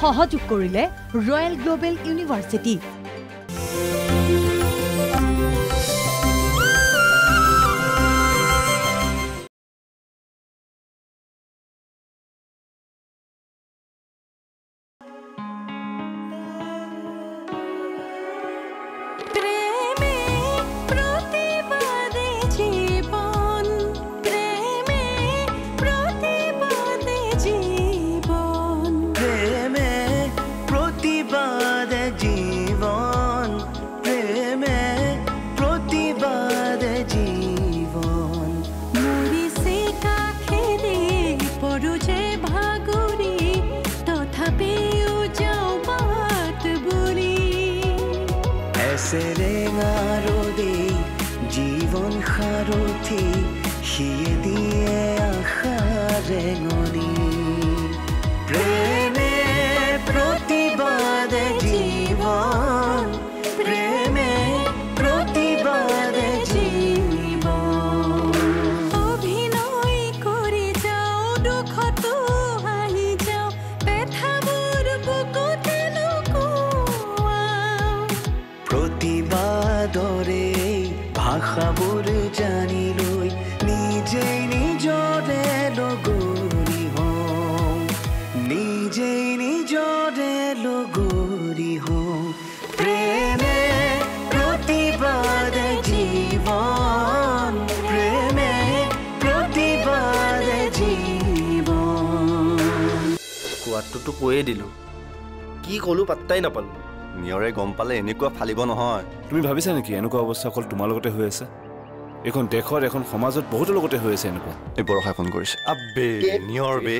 সহযোগ কৰিলে royal global university. জীবন সাৰথি সিয়ে দিয়ে আশাৰে নদী প্ৰেমে প্ৰতিবাদে জীবন প্ৰেমে প্ৰতিবাদে জীবন অভিনয় কৰে যাও দুঃখত হাহি যাও ব্যথাবোৰ বুকুতে লুকুৱাও প্ৰতিবাদৰে ভাষাবোৰ জানি লৈ নিজেই নিজৰে লগৰী হওঁ নিজেই নিজৰে লগৰী হওঁ প্ৰেমে প্ৰতিবাদে জীৱন প্ৰেমে প্ৰতিবাদে জীৱন কোৱাটোতো কৈয়ে দিলোঁ কি ক'লোঁ পাত্তাই নাপালোঁ নিয়ৰে গম পালে এনেকুৱা ফালিব নহয় তুমি ভাবিছা নেকি এনেকুৱা অৱস্থা অকল তোমাৰ লগতে হৈ আছে এখন দেশত এখন সমাজত বহুতৰ লগতে হৈ আছে এনেকুৱা এই বৰষাই ফোন কৰিছে আবে নিয়ৰ বে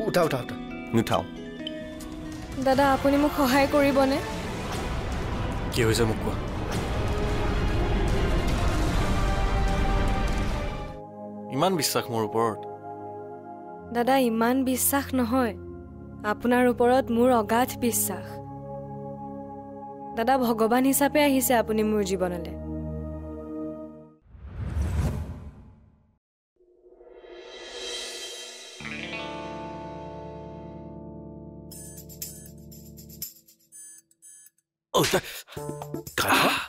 উঠা উঠা উঠা নুঠাও দাদা আপুনি মোক সহায় কৰিবনে কি হৈছে মোক কোৱা ইমান বিশ্বাস মোৰ ওপৰত দাদা ইমান বিশ্বাস নহয় আপোনাৰ ওপৰত মোৰ অগাধ বিশ্বাস দাদা ভগৱান হিচাপে আহিছে আপুনি মোৰ জীৱনলৈ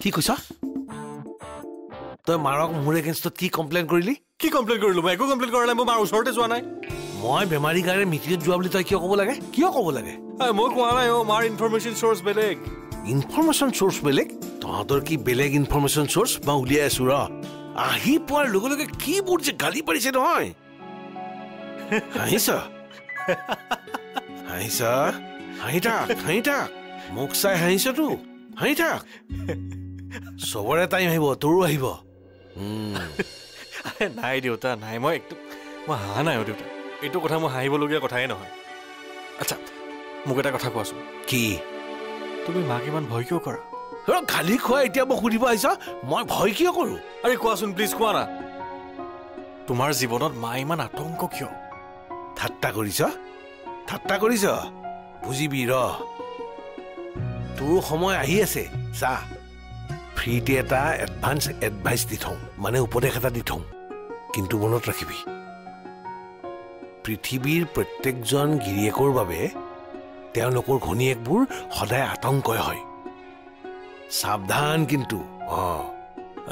কি কৈছ তই মাৰক মোৰ এগেইনষ্টত কি কমপ্লেইন কৰিলি কি কমপ্লেইন কৰিলোঁ মই একো কমপ্লেইন কৰা নাই মই মাৰ ওচৰতে যোৱা নাই মই বেমাৰী গাড়ী মিটিঙত যোৱা বুলি তই কিয় ক'ব লাগে মই কোৱা নাই মাৰ ইনফৰমেশ্যন চ'ৰ্চ বেলেগ ইনফৰমেশ্যন চ'ৰ্চ বেলেগ তহঁতৰ কি বেলেগ ইনফৰমেশ্যন চ'ৰ্চ মই উলিয়াই আছো ৰ আহি পোৱাৰ লগে লগে কি মোৰ যে গালি পাৰিছে নহয় হাঁহি থাক মোক চাই হাঁহিছতো হাঁহি থাক চবৰে টাইম আহিব তোৰো আহিব নাই দেউতা নাই মই হাঁহা নাই দেউতা এইটো কথা মই হাঁহিবলগীয়া কথাই নহয় আচ্ছা মোক এটা কথা কোৱাচোন কি তুমি মাক ইমান ভয় কিয় কৰা গালি খোৱা এতিয়া মোক সুধিব আহিছ মই ভয় কিয় কৰোঁ আৰে কোৱাচোন প্লিজ কোৱা না তোমাৰ জীৱনত মা ইমান আতংক কিয় ঠাট্টা কৰিছ বুজিবি ৰ তোৰ সময় আহি আছে চা ফ্ৰীতে এটা এডভান্স এডভাইচ দি থওঁ মানে উপদেশ এটা দি থওঁ কিন্তু মনত ৰাখিবি পৃথিৱীৰ প্ৰত্যেকজন গিৰিয়েকৰ বাবে তেওঁলোকৰ ঘনীয়েকবোৰ সদায় আতংকই হয় সাৱধান কিন্তু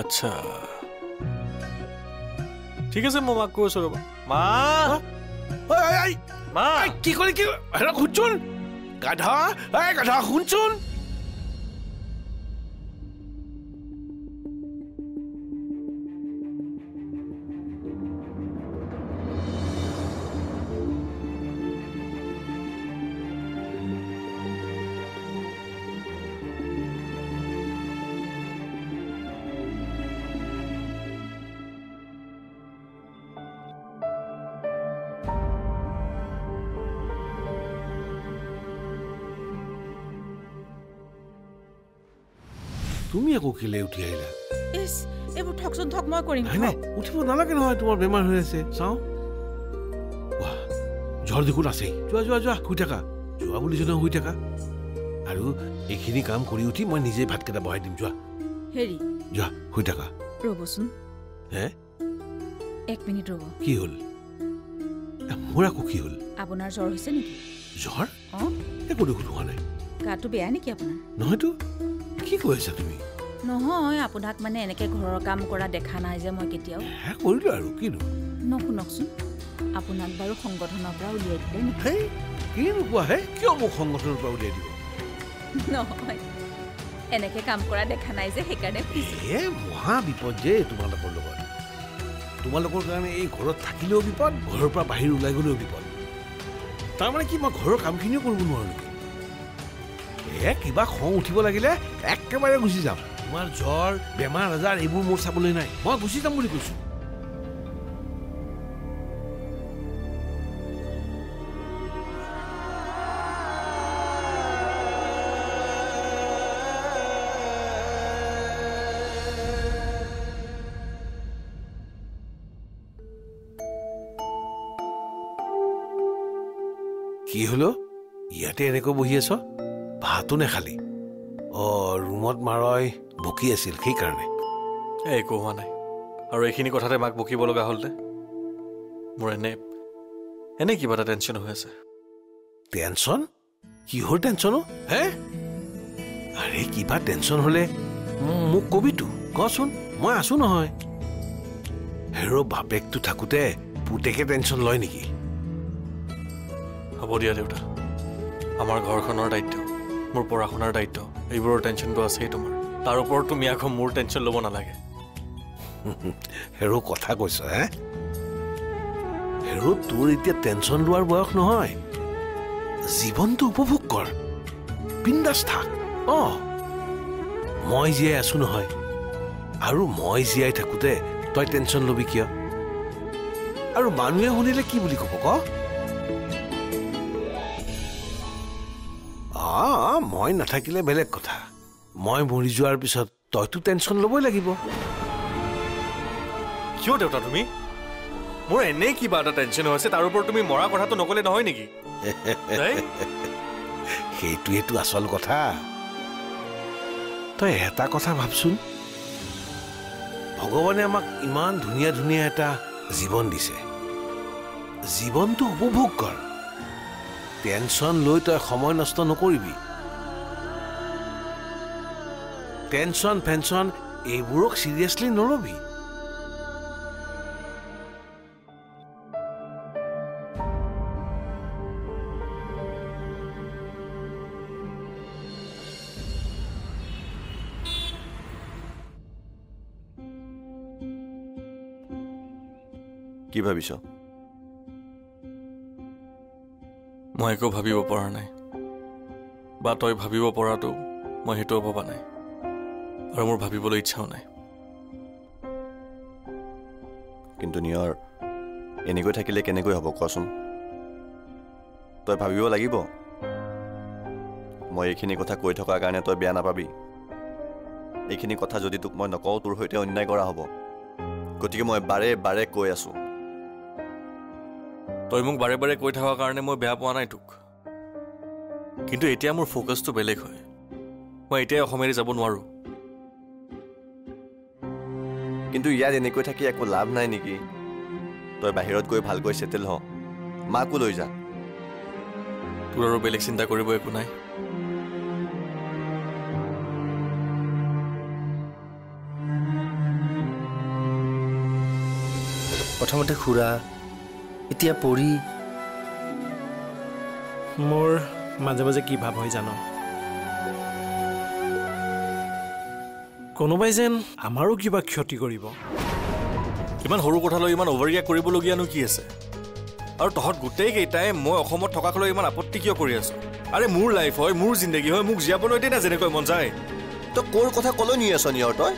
আচ্ছা ঠিক আছে মই মাক কৈছো ৰ'বা মা কি কৰি কি শুনচোন গাধা শুনচোন তুমি আকৌ কেলে উঠি আহিলা এইবোৰ ঠকচোন ঠক মই কৰিম নাই উঠিব নালাগে নহয় তোমাৰ বেমাৰ হৈ আছে চাওঁ জ্বৰ দেখোন আছেই যোৱা শুই থাকা যোৱা বুলিছ নহয় শুই থাকা আৰু এইখিনি কাম কৰি উঠি মই নিজে ভাতকেইটা বহাই দিম যোৱা হেৰি যোৱা শুই থাকা ৰ'বচোন হে 1 মিনিট ৰ'ব কি হ'ল মোৰ আকৌ কি হ'ল আপোনাৰ জ্বৰ হৈছে নেকি জ্বৰ অঁ একো দেখোন হোৱা নাই গাটো বেয়া নেকি আপোনাৰ নহয়তো কি কৈ আছা তুমি নহয় আপোনাক মানে এনেকৈ ঘৰৰ কাম কৰা দেখা নাই যে মই কেতিয়াও কৰিলো আৰু কিনো শুনকচোন আপোনাক বাৰু সংগঠনৰ পৰা উলিয়াই দিলে নেকি হেই কি নোপোৱাহে কিয় মোক সংগঠনৰ পৰা উলিয়াই দিব নহয় এনেকৈ কাম কৰা দেখা নাই যে সেইকাৰণে মহা বিপদ যে তোমালোকৰ লগত তোমালোকৰ কাৰণে এই ঘৰত থাকিলেও বিপদ ঘৰৰ পৰা বাহিৰ ওলাই গ'লেও বিপদ তাৰমানে কি মই ঘৰৰ কামখিনিও কৰিব নোৱাৰো নেকি কিবা খং উঠিব লাগিলে একেবাৰে গুচি যাম তোমাৰ জ্বৰ বেমাৰ আজাৰ এইবোৰ মোৰ চাবলৈ নাই মই গুচি যাম বুলি কৈছো কি হলো ইয়াতে এনেকৈ বহি আছ ভাতো নেখালি ৰুমত মাৰই বকি আছিল সেইকাৰণে একো হোৱা নাই আৰু এইখিনি কথাতে মাক বকিব লগা হ'লতে মোৰ এনে কিবা এটা টেনশ্যন হৈ আছে টেনশ্যন কিহৰ টেনশ্যন হে আৰে কিবা টেনশ্যন হ'লে মোক কবিতো কচোন মই আছো নহয় হেৰ' বাপেকটো থাকোঁতে পুতেকে টেনশ্যন লয় নেকি হ'ব দিয়া দেউতা আমাৰ ঘৰখনৰ দায়িত্ব মোৰ পঢ়া শুনাৰ দায়িত্ব এইবোৰৰ টেনশ্যনটো আছেই তোমাৰ তাৰ ওপৰত তুমি আকৌ মোৰ টেনশ্যন ল'ব নালাগে হেৰ' কথা কৈছ হে হেৰ' তোৰ এতিয়া টেনশ্যন লোৱাৰ বয়স নহয় জীৱনটো উপভোগ কৰ বিন্দাছ থাক মই জীয়াই আছো নহয় আৰু মই জীয়াই থাকোঁতে তই টেনশ্যন ল'বি কিয় আৰু মানুহে শুনিলে কি বুলি ক'ব ক মই নাথাকিলে বেলেগ কথা মই মৰি যোৱাৰ পিছত তইতো টেনশ্যন ল'বই লাগিব কিয় দেউতা তুমি মোৰ এনেই কিবা এটা টেনশ্যন হৈ আছে তাৰ ওপৰত তুমি মৰা কথাটো নক'লে নহয় নেকি সেইটোৱেতো আচল কথা তই এটা কথা ভাবচোন ভগৱানে আমাক ইমান ধুনীয়া ধুনীয়া এটা জীৱন দিছে জীৱনটো উপভোগ কৰ টেনশ্যন লৈ তই সময় নষ্ট নকৰিবি টেনশ্যন ফেনশ্যন এইবোৰক চিৰিয়াছলি নল'বি কি ভাবিছ মই একো ভাবিব পৰা নাই বা তই ভাবিব পৰাটো মই সেইটোও ভবা নাই আৰু মোৰ ভাবিবলৈ ইচ্ছাও নাই কিন্তু নিয়ৰ এনেকৈ থাকিলে কেনেকৈ হ'ব কচোন তই ভাবিব লাগিব মই এইখিনি কথা কৈ থকাৰ কাৰণে তই বেয়া নাপাবি এইখিনি কথা যদি তোক মই নকওঁ তোৰ সৈতে অন্যায় কৰা হ'ব গতিকে মই বাৰে বাৰে কৈ আছো তই মোক বাৰে বাৰে কৈ থকাৰ কাৰণে মই বেয়া পোৱা নাই তোক কিন্তু এতিয়া মোৰ ফ'কাছটো বেলেগ হয় মই এতিয়াই অসম এৰি যাব নোৱাৰো কিন্তু ইয়াত এনেকৈ থাকি একো লাভ নাই নেকি তই বাহিৰত গৈ ভালকৈ ছেটেল হ মাকো লৈ যা তোৰ আৰু বেলেগ চিন্তা কৰিব একো নাই প্ৰথমতে খুৰা এতিয়া পৰি মোৰ মাজে মাজে কি ভাৱ হয় জানো কোনোবাই যেন আমাৰো কিবা ক্ষতি কৰিব ইমান সৰু কথালৈ ইমান অভাৰৰিয়েক্ট কৰিবলগীয়ানো কি আছে আৰু তহঁত গোটেইকেইটাই মই অসমত থকাকলৈ ইমান আপত্তি কিয় কৰি আছো আৰে মোৰ লাইফ হয় মোৰ জিন্দগী হয় মোক জীয়াবলৈ দে না যেনেকৈ মন যায় তই ক'ৰ কথা ক'লৈ নি আছ নিয়ৰ তই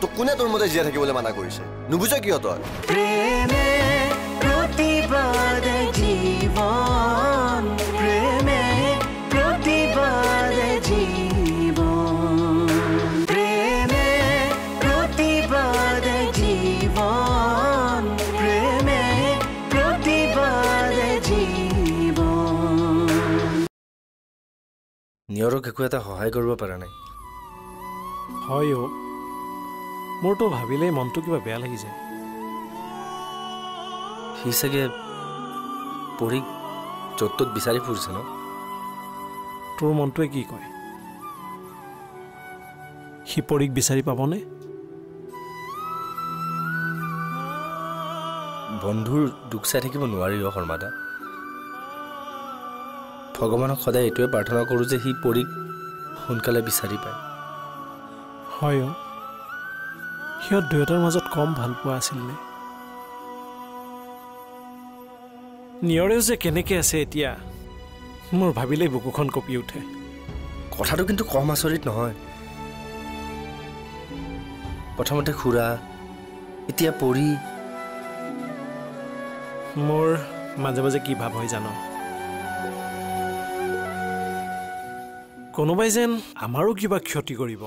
তোক কোনে তোৰ মতে জীয়াই থাকিবলৈ মানা কৰিছে নুবুজ কিয় তই প্ৰেমে প্ৰতিবাদে জীৱন প্ৰেমে প্ৰতিবাদে জীৱন প্ৰেমে প্ৰতিবাদে জীৱন প্ৰেমে প্ৰতিবাদে জীৱন নিয়ৰক একো এটা সহায় কৰিব পৰা নাই হয় মোৰতো ভাবিলেই মনটো কিবা বেয়া লাগি যায় সি চাগে পৰীক য'ত ত'ত বিচাৰি ফুৰিছে ন? তোৰ মনটোৱে কি কয়? সি পৰীক বিচাৰি পাবনে? বন্ধুৰ দুখ চাই থাকিব নোৱাৰি অ শৰ্মাদা। ভগৱানক সদায় এইটোৱে প্ৰাৰ্থনা কৰোঁ যে সি পৰীক সোনকালে বিচাৰি পায়। হয় অ, সিহঁত দুয়োটাৰ মাজত কম ভাল পোৱা আছিল নে? নিয়ৰেও যে কেনেকৈ আছে এতিয়া, মোৰ ভাবিলেই বুকুখন কঁপি উঠে। কথাটো কিন্তু কম আচৰিত নহয়। প্ৰথমতে খুৰা, এতিয়া পৰী। মোৰ মাজে মাজে কি ভাৱ হয় জানো, কোনোবাই যেন আমাৰো কিবা ক্ষতি কৰিব।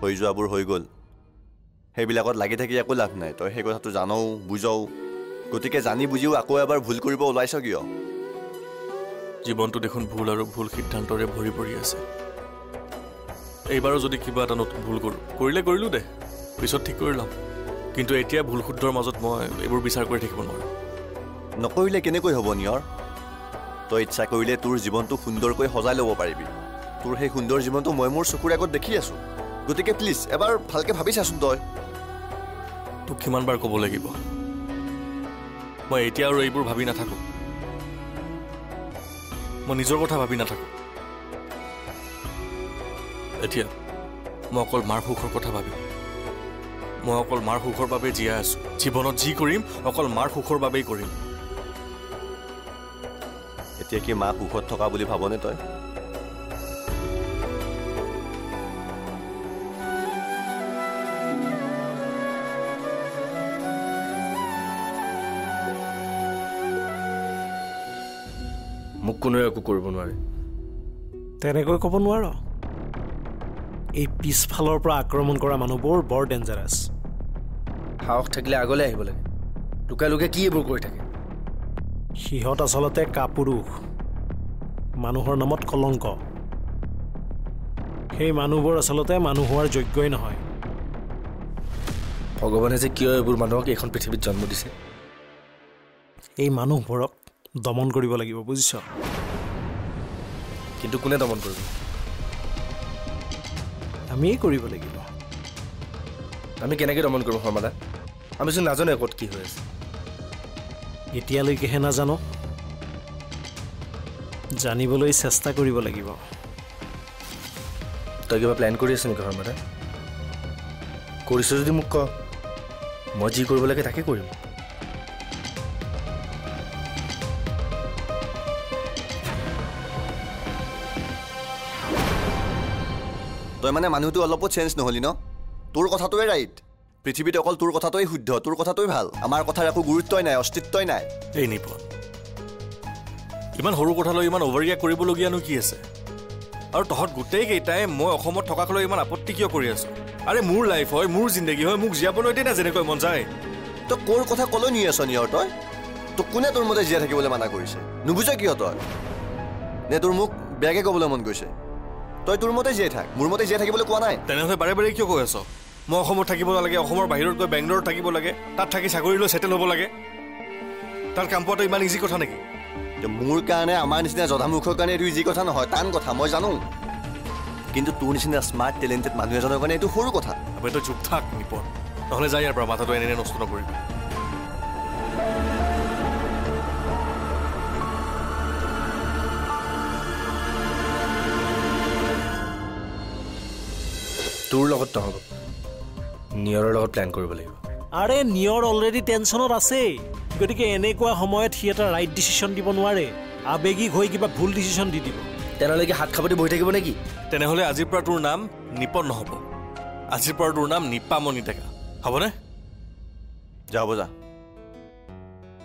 হৈ যোৱাবোৰ হৈ গ'ল, সেইবিলাকত লাগি থাকি একো লাভ নাই। তই সেই কথাটো জানও বুজও, গতিকে জানি বুজিও আকৌ এবাৰ ভুল কৰিব ওলাইছ কিয়? জীৱনটো দেখোন ভুল আৰু ভুল সিদ্ধান্তৰে ভৰি পৰি আছে। এইবাৰো যদি কিবা এটা নতুন ভুল কৰিলোঁ দে, পিছত ঠিক কৰি ল'ম। কিন্তু এতিয়া ভুল শুদ্ধৰ মাজত মই এইবোৰ বিচাৰ কৰি থাকিব নোৱাৰোঁ। নকৰিলে কেনেকৈ হ'ব নিয়ৰ? তই ইচ্ছা কৰিলে তোৰ জীৱনটো সুন্দৰকৈ সজাই ল'ব পাৰিবি। তোৰ সেই সুন্দৰ জীৱনটো মই মোৰ চকুৰ আগত দেখি আছোঁ। গতিকে প্লিজ এবাৰ ভালকৈ ভাবি চাচোন। তই তোক কিমানবাৰ ক'ব লাগিব, মই এতিয়া আৰু এইবোৰ ভাবি নাথাকোঁ। মই নিজৰ কথা ভাবি নাথাকোঁ। এতিয়া মই অকল মাৰ সুখৰ কথা ভাবিম। মই অকল মাৰ সুখৰ বাবে জীয়াই আছোঁ। জীৱনত যি কৰিম অকল মাৰ সুখৰ বাবেই কৰিম। এতিয়া কি মা সুখত থকা বুলি ভাবনে তই? মোক কোনোৱে একো কৰিব নোৱাৰে। তেনেকৈ ক'ব নোৱাৰ। এই পিছফালৰ পৰা আক্ৰমণ কৰা মানুহবোৰ বৰ ডেঞ্জাৰাছ। সাহস থাকিলে আগলৈ আহিব লাগে, লুকাই লুকাই কি এইবোৰ কৰি থাকে? সিহঁত আচলতে কাপুৰুষ, মানুহৰ নামত কলংক। সেই মানুহবোৰ আচলতে মানুহ হোৱাৰ যোগ্যই নহয়। ভগৱানে যে কিয় এইবোৰ মানুহক এইখন পৃথিৱীত জন্ম দিছে? এই মানুহবোৰক দমন কৰিব লাগিব, বুজিছ? কিন্তু কোনে দমন কৰিব? আমিয়েই কৰিব লাগিব। আমি কেনেকৈ দমন কৰিম শৰ্মাদা? আমিচোন নাজানো ক'ত কি হৈ আছে। এতিয়ালৈকেহে নাজানো, জানিবলৈ চেষ্টা কৰিব লাগিব। তই কিবা প্লেন কৰি আছ নেকি শৰ্মাদা? কৰিছ যদি মোক ক, মই যি কৰিব লাগে তাকে কৰিম। তই মানে মানুহটো অলপো চেঞ্জ নহলি ন? তোৰ কথাটোৱে ৰাইট। পৃথিৱীত অকল তোৰ কথাটোৱেই শুদ্ধ, তোৰ কথাটোৱেই ভাল। আমাৰ কথাৰ একো গুৰুত্বই নাই, অস্তিত্বই নাই। এই নিপন, ইমান সৰু কথালৈ ইমান অভাৰ ৰিয়েক্ট কৰিবলগীয়ানো কি আছে? আৰু তহঁত গোটেইকেইটাই মই অসমত থকাকলৈ ইমান আপত্তি কিয় কৰি আছো? আৰে মোৰ লাইফ হয়, মোৰ জিন্দগী হয়, মোক জীয়াবলৈ দে না যেনেকৈ মন যায়। তই ক'ৰ কথা ক'লৈ নি আছ নিয়ৰ? তোক কোনে তোৰ মতে জীয়াই থাকিবলৈ মানা কৰিছে? নুবুজ কিয় তই? নে তোৰ মোক বেয়াকৈ ক'বলৈ মন গৈছে? তই তোৰ মতে জীয়াই থাক, মোৰ মতে জীয়াই থাকিবলৈ কোৱা নাই। তেনেহ'লে বাৰে বাৰে কিয় কৈ আছ? মই অসমত থাকিব নালাগে, অসমৰ বাহিৰত গৈ বেংগলোৰত থাকিব লাগে, তাত থাকি চাকৰি লৈ ছেটেল হ'ব লাগে? তাত কাম পোৱাটো ইমান ইজি কথা নেকি? মোৰ কাৰণে, আমাৰ নিচিনা জধামুখৰ কাৰণে এইটো ইজি কথা নহয়, টান কথা, মই জানো। কিন্তু তোৰ নিচিনা স্মাৰ্ট টেলেণ্টেড মানুহ এজনৰ কাৰণে এইটো সৰু কথা। তই চুপ থাক নিপন, নহ'লে যাই ইয়াৰ পৰা, মাথাটো এনে নষ্ট নকৰিবি। তোৰ লগত নহ'ব, নিয়ৰৰ লগত প্লেন কৰিব লাগিব। আৰে নিয়ৰ অলৰেডি টেনশ্যনত আছেই, গতিকে এনেকুৱা সময়ত সি এটা ৰাইট ডিচিশ্যন দিব নোৱাৰে। আৱেগিক হৈ কিবা ভুল ডিচিশ্যন দি দিব। তেনেহ'লে কি হাত খাপতি বহি থাকিব নেকি? তেনেহ'লে আজিৰ পৰা তোৰ নাম নিপন নহ'ব, আজিৰ পৰা তোৰ নাম নিপামণি ডেকা, হ'বনে? যাব যা।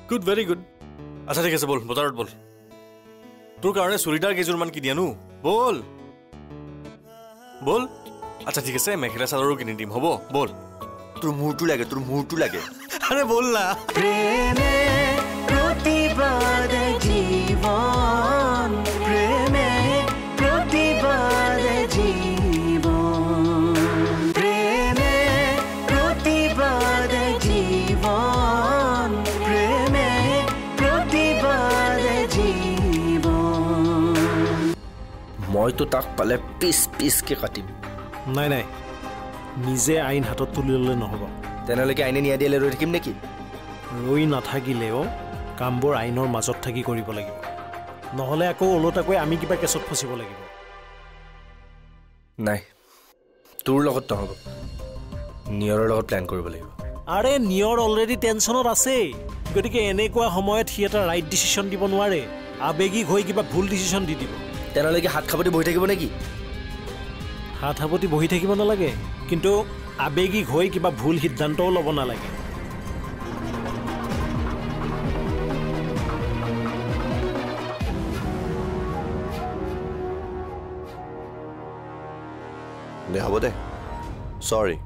Good, very good. আচ্ছা ঠিক আছে, ব'ল বজাৰত ব'ল। তোৰ কাৰণে চুৰিদাৰ কেইযোৰমান কিনি আনো, ব'ল ব'ল। আচ্ছা ঠিক আছে, মেখেলা চাদৰো কিনি দিম, হ'ব? ব'ল। তোৰ মূৰটো লাগে, তোৰ মূৰটো লাগে। আৰে ব'ল না। প্ৰেমে প্ৰতিবাদ জীৱন, প্ৰেমে মইতো তাক পালে পিচ পিচকে কাটিম। নাই নাই, নিজে আইন হাতত তুলি ল'লে নহ'ব। তেনেহ'লে আইনে ন্যায় দিয়ালৈ ৰৈ থাকিম নেকি? ৰৈ নাথাকিলেও কামবোৰ আইনৰ মাজত থাকি কৰিব লাগিব, নহ'লে আকৌ ওলোটাকৈ আমি কিবা কেছত ফচিব লাগিব। নাই, তোৰ লগত নহ'ব, নিয়ৰৰ লগত প্লেন কৰিব লাগিব। আৰে নিয়ৰ অলৰেডি টেনশ্যনত আছেই, গতিকে এনেকুৱা সময়ত সি এটা ৰাইট ডিচিশ্যন দিব নোৱাৰে, আৱেগিক হৈ কিবা ভুল ডিচিশ্যন দি দিব। তেনেহ'লে হাত খাপতি বহি থাকিব নেকি? হাত সাৱটি বহি থাকিব নালাগে, কিন্তু আৱেগিক হৈ কিবা ভুল সিদ্ধান্তও ল'ব নালাগে। দে হ'ব দে, চৰি।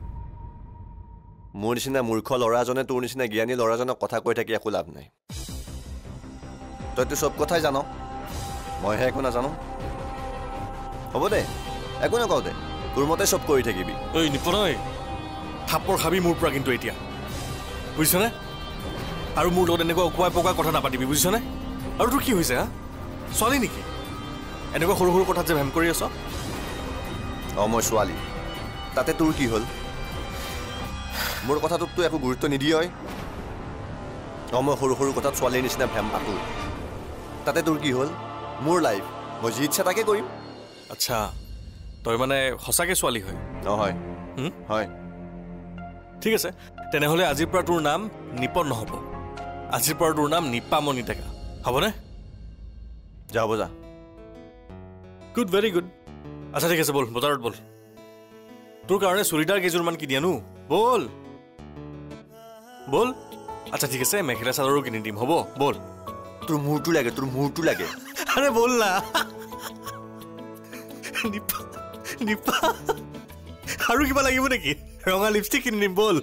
মোৰ নিচিনা মূৰ্খ ল'ৰাজনে তোৰ নিচিনা জ্ঞানী ল'ৰাজনক কথা কৈ থাকি একো লাভ নাই। তইতো চব কথাই জান, মইহে একো নাজানো। হ'ব দে, একো নকওঁ দে, তোৰ মতে চব কৰি থাকিবি। ঐ নিপনয়, থাপৰ খাবি মোৰ পৰা কিন্তু এতিয়া, বুজিছনে? আৰু মোৰ লগত এনেকুৱা উকুৱাই পকুৱাই কথা নাপাতিবি, বুজিছনে? আৰু তোৰ কি হৈছে হা? ছোৱালী নেকি? এনেকুৱা সৰু সৰু কথাত যে ভেম কৰি আছ? অঁ মই ছোৱালী, তাতে তোৰ কি হ'ল? মোৰ কথাটোততো একো গুৰুত্ব নিদিয়ে। অঁ মই সৰু সৰু কথাত ছোৱালীৰ নিচিনা ভেম পাতোঁ, তাতে তোৰ কি হ'ল? মোৰ লাইফ, মই যি ইচ্ছা তাকে কৰিম। আচ্ছা, তই মানে সঁচাকৈ ছোৱালী হয়? নহয়। হয়। ঠিক আছে, তেনেহ'লে আজিৰ পৰা তোৰ নাম নিপন নহ'ব, আজিৰ পৰা তোৰ নাম নিপামণি ডেকা, হ'বনে? যা বজা। Good, very good. আচ্ছা ঠিক আছে, ব'ল বজাৰত ব'ল, তোৰ কাৰণে চুৰিদাৰ কেইযোৰমান কিনি আনো, ব'ল ব'ল। আচ্ছা ঠিক আছে, মেখেলা চাদৰো কিনি দিম, হ'ব? ব'ল। তোৰ মূৰটো লাগে, তোৰ মূৰটো লাগে। আৰে ব'ল না। নিপা আৰু কিবা লাগিব নেকি? ৰঙা লিপষ্টিক কিনি দিম, ব'ল।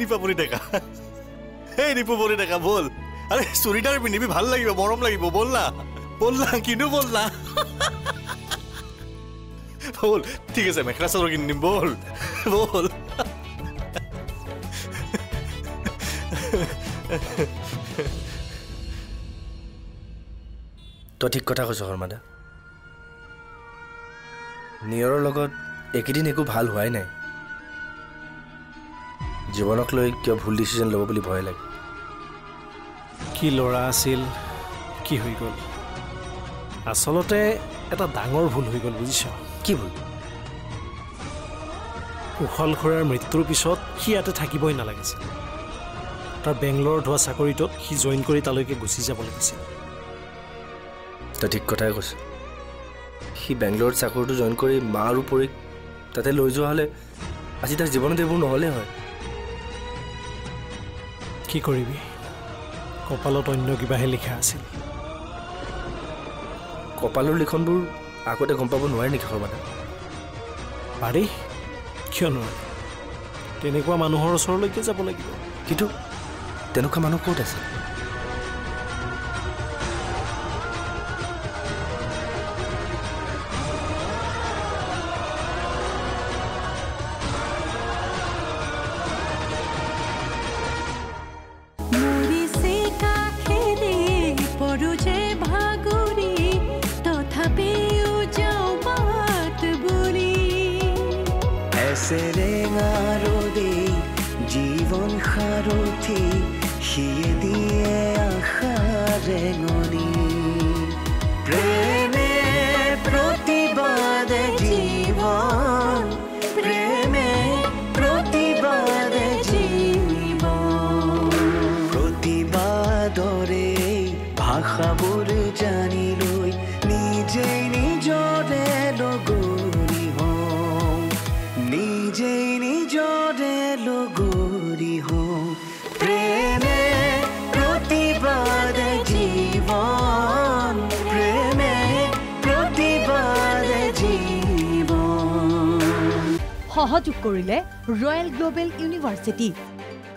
নিপামণি ডেকা, এই নিপামণি ডেকা ব'ল। আৰে চুৰিদাৰ পিন্ধিবি, ভাল লাগিব, মৰম লাগিব, ব'ল না ব'ল না, কিনো ব'ল না। ব'ল, ঠিক আছে মেখেলা চাদৰ কিনি দিম, ব'ল ব'ল। তই ঠিক কথা কৈছ শৰ্মা দা, নিয়ৰৰ লগত এইকেইদিন একো ভাল হোৱাই নাই। জীৱনক লৈ কিয় ভুল ডিচিশ্যন ল'ব বুলি ভয় লাগে। কি ল'ৰা আছিল, কি হৈ গ'ল? আচলতে এটা ডাঙৰ ভুল হৈ গ'ল, বুজিছ? কি ভুল? কুশল খুৰাৰ মৃত্যুৰ পিছত সি ইয়াতে থাকিবই নালাগিছিল। তাৰ বেংগলোৰত হোৱা চাকৰিটোত সি জইন কৰি তালৈকে গুচি যাব লাগিছিল। তই ঠিক কথাই কৈছ। সি বেংগলোৰত চাকৰিটো জইন কৰি মা আৰু পৰীক তাতে লৈ যোৱা হ'লে আজি তাৰ জীৱনত এইবোৰ নহ'লে হয়। কি কৰিবি, কপালত অন্য কিবাহে লিখা আছিল। কপালৰ লিখনবোৰ আগতে গম পাব নোৱাৰে নেকি শৰ্মা দা? পাৰি, কিয় নোৱাৰে? তেনেকুৱা মানুহৰ ওচৰলৈকে যাব লাগিব। কিন্তু তেনেকুৱা মানুহ ক'ত আছে? জীবন সাৰথি সিয়ে দিয়ে আশাৰে গনি প্ৰেমে প্ৰতিবাদে জীবন, প্ৰেমে প্ৰতিবাদে জীবন, প্ৰতিবাদৰে ভাষাবোৰ জানি লৈ নিজেই নিজৰে লগৰী হওঁ, নিজেই নিজৰে লগৰী হওঁ, প্ৰেমে প্ৰতিবাদে জীবন, প্ৰেমে প্ৰতিবাদে জীবন। সহযোগ কৰিলে ৰয়েল গ্লোবেল ইউনিভাৰ্চিটি।